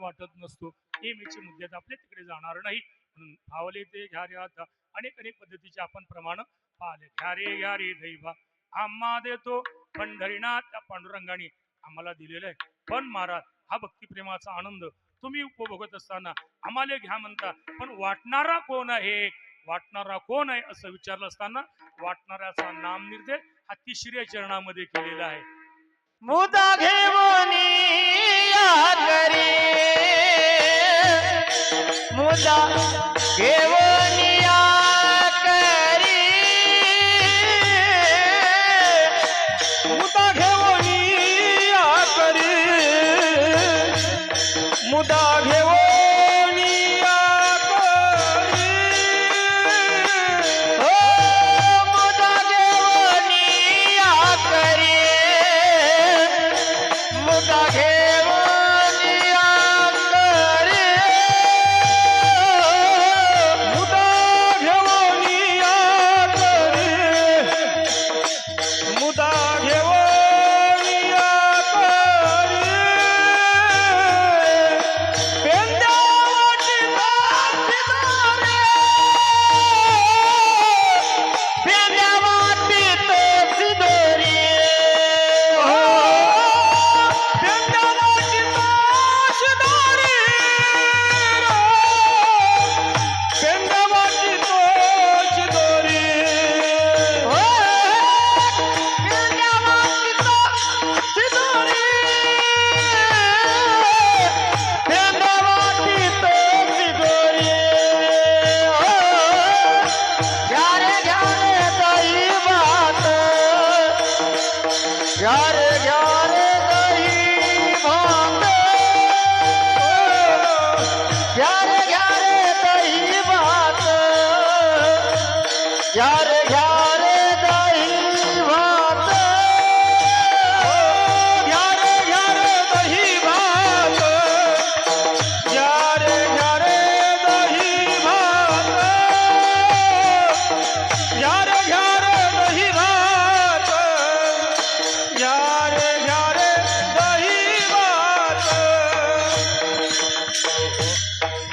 वाटत नसतो. नेहमीचे मुद्द्यात आपले तिकडे जाणार नाही. म्हणून फावले ते घ्या रे आता अनेक अनेक पद्धतीचे आपण प्रमाण पाहिले. घ्या रे दैवा आम्हा देतो पंढरीनाथ त्या पांडुरंगाने आम्हाला दिलेलं आहे. पण महाराज हा भक्तिप्रेमाचा आनंद तुम्ही उपभोगत असताना आम्हाला घ्या म्हणता, पण वाटणारा कोण आहे, वाटणारा कोण आहे असं विचारलं असताना वाटणाऱ्याचा नाम निर्देश हा तिसऱ्या चरणामध्ये केलेला आहे. मुदा घेवनी या करी मुदा घेवनी या करी मुदा घेवनी या करी मुदा घेवनी या करी हो मुदा घेवनी या करी मुदा घेवनी या करी मुदा घेवनी या करी मुदा घेवनी या करी पेंद्यावाटी ताची दोरे पेंद्यावाटी ताची दोरी हो पेंद्यावाटी ताची दोरी पेंद्यावाटी ताची दोरी हो पेंद्यावाटी ताची दोरी पेंद्यावाटी ताची दोरी हो घ्या रे दही भात घ्या रे दही भात घ्या रे दही भात घ्या रे